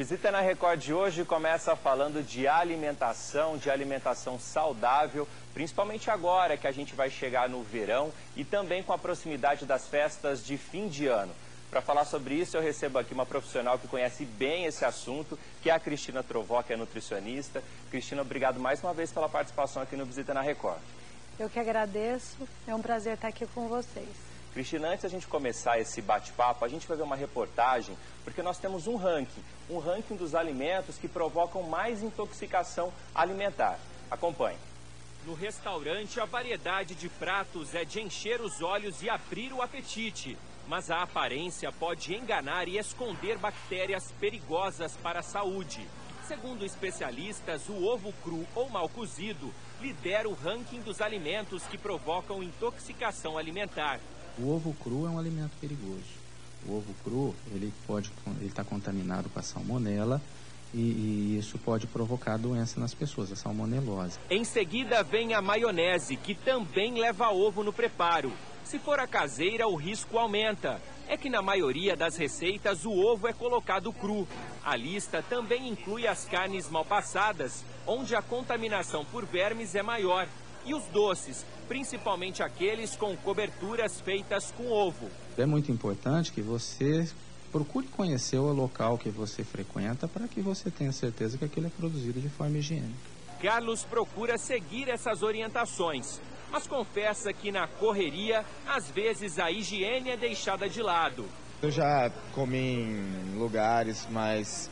Visita na Record de hoje começa falando de alimentação saudável, principalmente agora que a gente vai chegar no verão e também com a proximidade das festas de fim de ano. Para falar sobre isso, eu recebo aqui uma profissional que conhece bem esse assunto, que é a Cristina Trovó, que é nutricionista. Cristina, obrigado mais uma vez pela participação aqui no Visita na Record. Eu que agradeço, é um prazer estar aqui com vocês. Cristina, antes da gente começar esse bate-papo, a gente vai ver uma reportagem, porque nós temos um ranking dos alimentos que provocam mais intoxicação alimentar. Acompanhe. No restaurante, a variedade de pratos é de encher os olhos e abrir o apetite. Mas a aparência pode enganar e esconder bactérias perigosas para a saúde. Segundo especialistas, o ovo cru ou mal cozido lidera o ranking dos alimentos que provocam intoxicação alimentar. O ovo cru é um alimento perigoso. O ovo cru, ele está contaminado com a salmonela e isso pode provocar doença nas pessoas, a salmonelose. Em seguida vem a maionese, que também leva ovo no preparo. Se for a caseira, o risco aumenta. É que na maioria das receitas o ovo é colocado cru. A lista também inclui as carnes mal passadas, onde a contaminação por vermes é maior. E os doces, principalmente aqueles com coberturas feitas com ovo. É muito importante que você procure conhecer o local que você frequenta para que você tenha certeza que aquilo é produzido de forma higiênica. Carlos procura seguir essas orientações, mas confessa que na correria, às vezes a higiene é deixada de lado. Eu já comi em lugares mais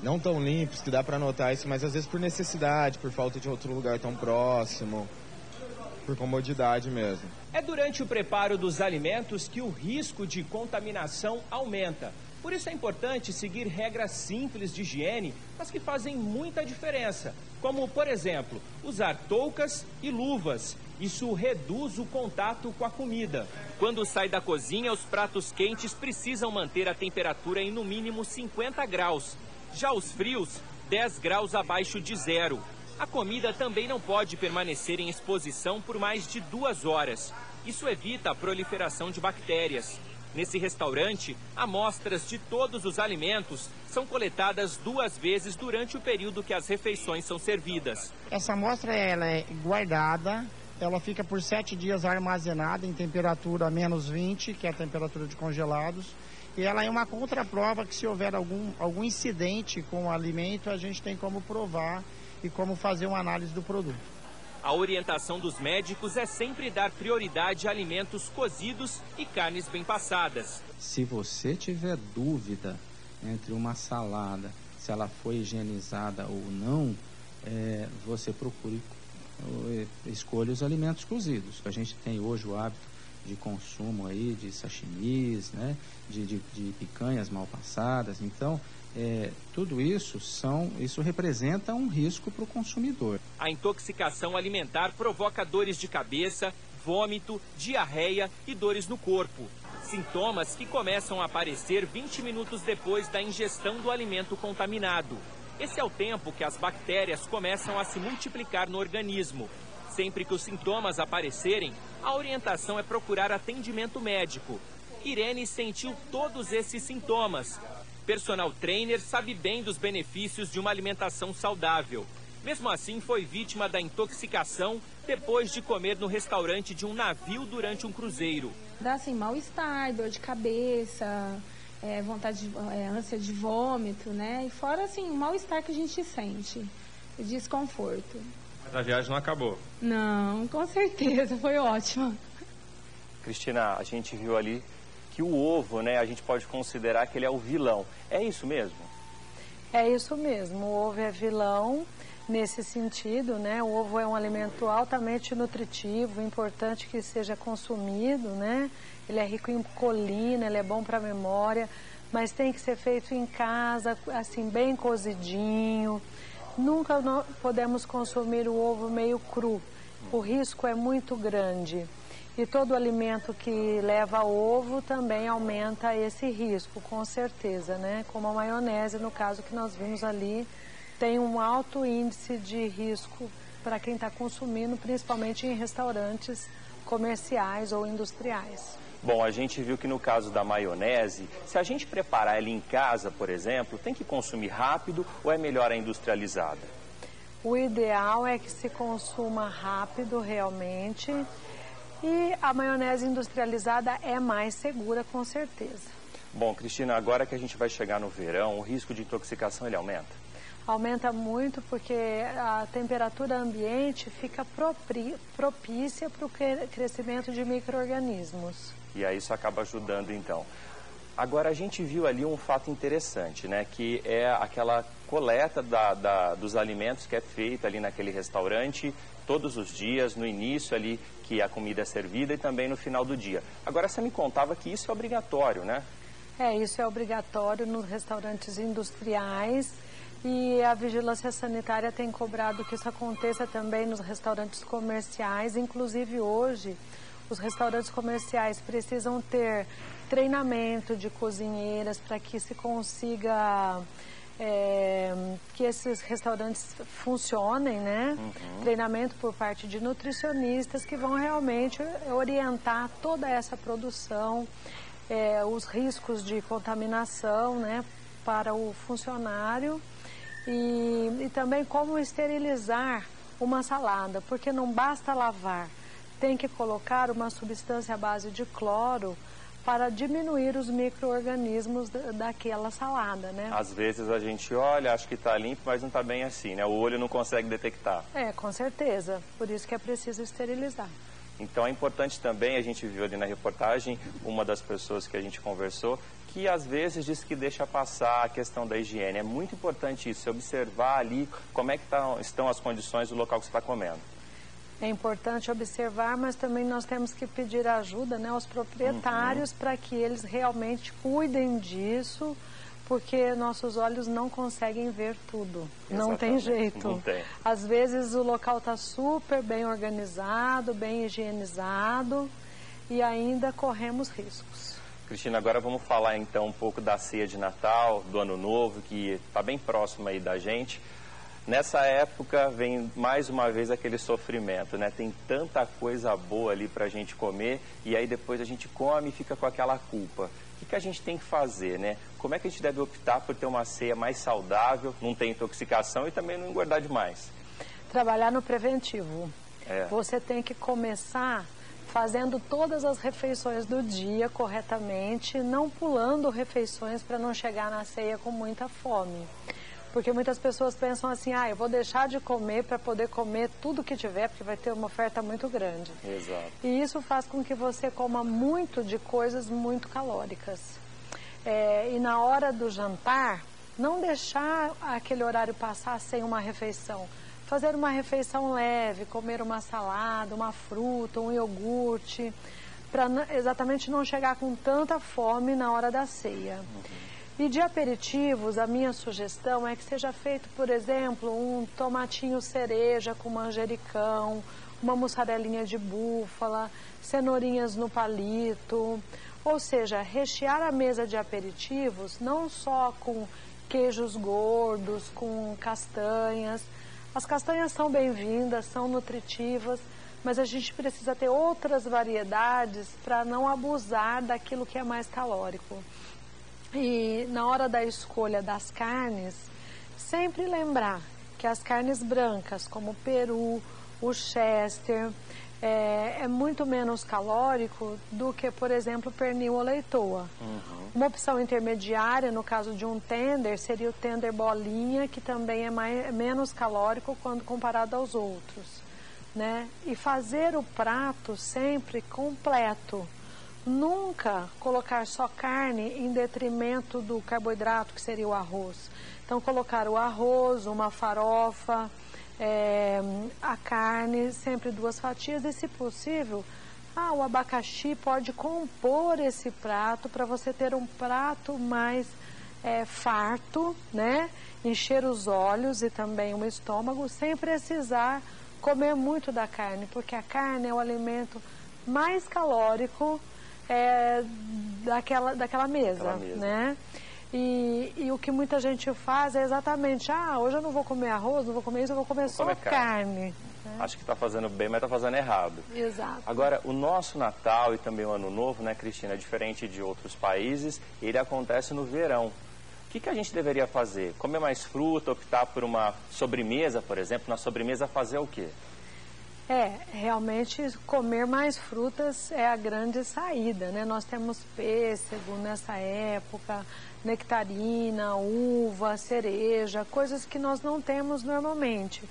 não tão limpos, que dá para notar isso, mas às vezes por necessidade, por falta de outro lugar tão próximo, por comodidade mesmo. É durante o preparo dos alimentos que o risco de contaminação aumenta. Por isso é importante seguir regras simples de higiene, mas que fazem muita diferença. Como, por exemplo, usar toucas e luvas. Isso reduz o contato com a comida. Quando sai da cozinha, os pratos quentes precisam manter a temperatura em no mínimo 50 graus. Já os frios, 10 graus abaixo de zero. A comida também não pode permanecer em exposição por mais de 2 horas. Isso evita a proliferação de bactérias. Nesse restaurante, amostras de todos os alimentos são coletadas 2 vezes durante o período que as refeições são servidas. Essa amostra ela é guardada, ela fica por 7 dias armazenada em temperatura menos 20, que é a temperatura de congelados. E ela é uma contraprova que se houver algum incidente com o alimento, a gente tem como provar e como fazer uma análise do produto. A orientação dos médicos é sempre dar prioridade a alimentos cozidos e carnes bem passadas. Se você tiver dúvida entre uma salada, se ela foi higienizada ou não, você escolha os alimentos cozidos. A gente tem hoje o hábito de consumo aí de sashimis, né, de picanhas mal passadas. Então, tudo isso representa um risco para o consumidor. A intoxicação alimentar provoca dores de cabeça, vômito, diarreia e dores no corpo. Sintomas que começam a aparecer 20 minutos depois da ingestão do alimento contaminado. Esse é o tempo que as bactérias começam a se multiplicar no organismo. Sempre que os sintomas aparecerem, a orientação é procurar atendimento médico. Irene sentiu todos esses sintomas. Personal trainer sabe bem dos benefícios de uma alimentação saudável. Mesmo assim, foi vítima da intoxicação depois de comer no restaurante de um navio durante um cruzeiro. Dá assim, mal-estar, dor de cabeça, ânsia de vômito, né? E fora assim, o mal-estar que a gente sente, o desconforto. Mas a viagem não acabou? Não, com certeza, foi ótima. Cristina, a gente viu ali que o ovo, né, a gente pode considerar que ele é o vilão. É isso mesmo? É isso mesmo, o ovo é vilão nesse sentido, né? O ovo é um alimento altamente nutritivo, importante que seja consumido, né? Ele é rico em colina, ele é bom para a memória, mas tem que ser feito em casa, assim, bem cozidinho. Nunca podemos consumir o ovo meio cru, o risco é muito grande. E todo alimento que leva ovo também aumenta esse risco, com certeza, né? Como a maionese, no caso que nós vimos ali, tem um alto índice de risco para quem está consumindo, principalmente em restaurantes comerciais ou industriais. Bom, a gente viu que no caso da maionese, se a gente preparar ela em casa, por exemplo, tem que consumir rápido ou é melhor a industrializada? O ideal é que se consuma rápido realmente, e a maionese industrializada é mais segura, com certeza. Bom, Cristina, agora que a gente vai chegar no verão, o risco de intoxicação ele aumenta? Aumenta muito porque a temperatura ambiente fica propícia para o crescimento de micro-organismos. E aí isso acaba ajudando então. Agora a gente viu ali um fato interessante, né? Que é aquela coleta dos alimentos que é feita ali naquele restaurante todos os dias, no início ali que a comida é servida e também no final do dia. Agora você me contava que isso é obrigatório, né? Isso é obrigatório nos restaurantes industriais, e a Vigilância Sanitária tem cobrado que isso aconteça também nos restaurantes comerciais. Inclusive hoje, os restaurantes comerciais precisam ter treinamento de cozinheiras para que se consiga que esses restaurantes funcionem, né? Treinamento por parte de nutricionistas que vão realmente orientar toda essa produção, os riscos de contaminação, né, para o funcionário, e também como esterilizar uma salada, porque não basta lavar, tem que colocar uma substância à base de cloro para diminuir os micro-organismos daquela salada, né? Às vezes a gente olha, acha que está limpo, mas não está bem assim, né? O olho não consegue detectar. Com certeza. Por isso que é preciso esterilizar. Então é importante também, a gente viu ali na reportagem, uma das pessoas que a gente conversou, que às vezes diz que deixa passar a questão da higiene. É muito importante isso, observar ali como é que estão as condições do local que você está comendo. É importante observar, mas também nós temos que pedir ajuda, né, aos proprietários para que eles realmente cuidem disso, porque nossos olhos não conseguem ver tudo. Não tem jeito. Não tem. Às vezes o local está super bem organizado, bem higienizado, e ainda corremos riscos. Cristina, agora vamos falar então um pouco da ceia de Natal, do Ano Novo, que está bem próximo aí da gente. Nessa época vem mais uma vez aquele sofrimento, né? Tem tanta coisa boa ali para a gente comer e aí depois a gente come e fica com aquela culpa. O que a gente tem que fazer, né? Como é que a gente deve optar por ter uma ceia mais saudável, não ter intoxicação e também não engordar demais? Trabalhar no preventivo. Você tem que começar fazendo todas as refeições do dia corretamente, não pulando refeições para não chegar na ceia com muita fome. Porque muitas pessoas pensam assim, eu vou deixar de comer para poder comer tudo que tiver, porque vai ter uma oferta muito grande. Exato. E isso faz com que você coma muito de coisas muito calóricas. E na hora do jantar, não deixar aquele horário passar sem uma refeição. Fazer uma refeição leve, comer uma salada, uma fruta, um iogurte, para exatamente não chegar com tanta fome na hora da ceia. E de aperitivos, a minha sugestão é que seja feito, por exemplo, um tomatinho cereja com manjericão, uma mussarelinha de búfala, cenourinhas no palito. Ou seja, rechear a mesa de aperitivos não só com queijos gordos, com castanhas. As castanhas são bem-vindas, são nutritivas, mas a gente precisa ter outras variedades para não abusar daquilo que é mais calórico. E na hora da escolha das carnes, sempre lembrar que as carnes brancas, como o peru, o chester, é muito menos calórico do que, por exemplo, pernil ou leitoa. Uma opção intermediária, no caso de um tender, seria o tender bolinha, que também é menos calórico quando comparado aos outros, né? E fazer o prato sempre completo. Nunca colocar só carne em detrimento do carboidrato, que seria o arroz. Então, colocar o arroz, uma farofa, a carne, sempre 2 fatias e, se possível, o abacaxi pode compor esse prato para você ter um prato mais farto, né? Encher os olhos e também o estômago, sem precisar comer muito da carne, porque a carne é o alimento mais calórico daquela mesa, né? E o que muita gente faz é exatamente, hoje eu não vou comer arroz, não vou comer isso, eu vou comer só carne. Acha que está fazendo bem, mas está fazendo errado. Exato. Agora, o nosso Natal e também o Ano Novo, né, Cristina, diferente de outros países, ele acontece no verão. O que a gente deveria fazer? Comer mais fruta, optar por uma sobremesa, por exemplo? Na sobremesa fazer o quê? Realmente comer mais frutas é a grande saída, né? Nós temos pêssego nessa época, nectarina, uva, cereja, coisas que nós não temos normalmente.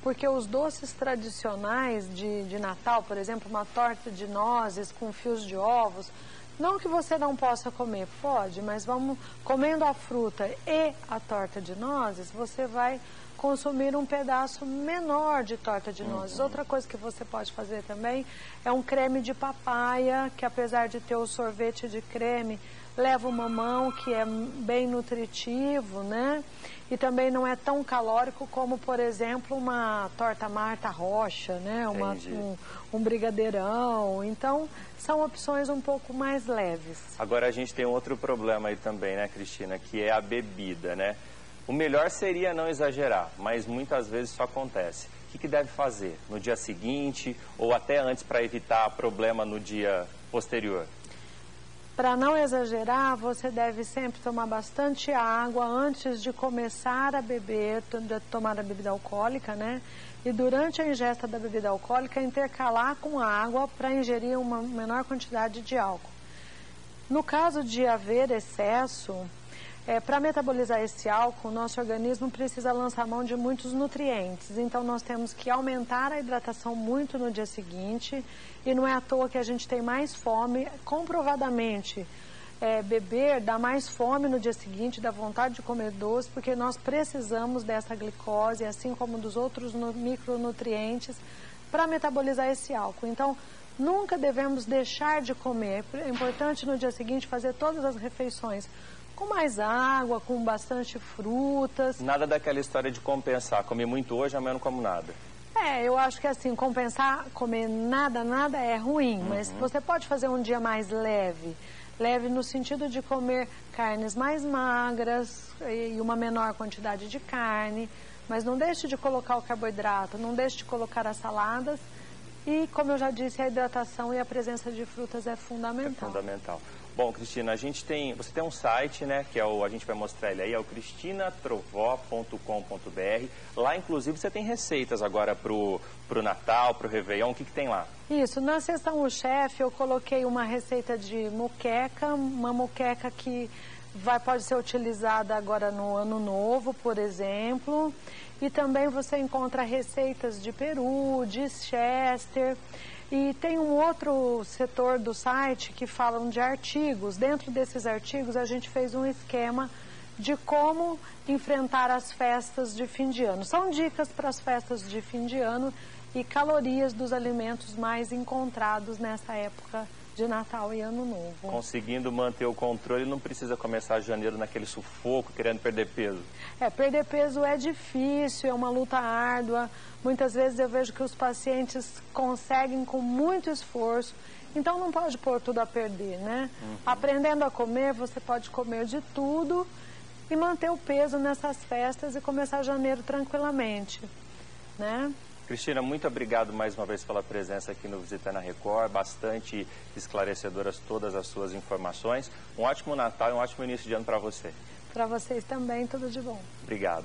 Porque os doces tradicionais de Natal, por exemplo, uma torta de nozes com fios de ovos, não que você não possa comer, pode, mas vamos comendo a fruta e a torta de nozes, você vai consumir um pedaço menor de torta de nozes. Outra coisa que você pode fazer também é um creme de papaya, que apesar de ter o sorvete de creme, leva o mamão, que é bem nutritivo, né? E também não é tão calórico como, por exemplo, uma torta Marta Rocha, né? Um brigadeirão. Então, são opções um pouco mais leves. Agora a gente tem outro problema aí também, né, Cristina? Que é a bebida, né? O melhor seria não exagerar, mas muitas vezes isso acontece. O que deve fazer no dia seguinte ou até antes para evitar problema no dia posterior? Para não exagerar, você deve sempre tomar bastante água antes de começar a beber, tomar a bebida alcoólica, né? E durante a ingesta da bebida alcoólica, intercalar com água para ingerir uma menor quantidade de álcool. No caso de haver excesso, para metabolizar esse álcool, o nosso organismo precisa lançar mão de muitos nutrientes. Então, nós temos que aumentar a hidratação muito no dia seguinte. E não é à toa que a gente tem mais fome. Comprovadamente, beber dá mais fome no dia seguinte, dá vontade de comer doce, porque nós precisamos dessa glicose, assim como dos outros micronutrientes, para metabolizar esse álcool. Então, nunca devemos deixar de comer. É importante no dia seguinte fazer todas as refeições com mais água, com bastante frutas. Nada daquela história de compensar, comer muito hoje, amanhã não como nada. Eu acho que assim, compensar, comer nada é ruim, mas você pode fazer um dia mais leve. Leve no sentido de comer carnes mais magras e uma menor quantidade de carne, mas não deixe de colocar o carboidrato, não deixe de colocar as saladas. E, como eu já disse, a hidratação e a presença de frutas é fundamental. É fundamental. Bom, Cristina, você tem um site, né, que a gente vai mostrar ele aí, é o cristinatrovó.com.br. Lá, inclusive, você tem receitas agora pro Natal, pro Réveillon. O que tem lá? Isso, na seção O Chefe eu coloquei uma receita de moqueca, uma moqueca que pode ser utilizada agora no Ano Novo, por exemplo. E também você encontra receitas de peru, de chester. E tem um outro setor do site que falam de artigos. Dentro desses artigos a gente fez um esquema de como enfrentar as festas de fim de ano. São dicas para as festas de fim de ano e calorias dos alimentos mais encontrados nessa época de Natal e Ano Novo. Conseguindo manter o controle, não precisa começar janeiro naquele sufoco, querendo perder peso. Perder peso é difícil, é uma luta árdua. Muitas vezes eu vejo que os pacientes conseguem com muito esforço, então não pode pôr tudo a perder, né? Aprendendo a comer, você pode comer de tudo e manter o peso nessas festas e começar janeiro tranquilamente, né? Cristina, muito obrigado mais uma vez pela presença aqui no Visita na Record, bastante esclarecedoras todas as suas informações. Um ótimo Natal e um ótimo início de ano para você. Para vocês também, tudo de bom. Obrigado.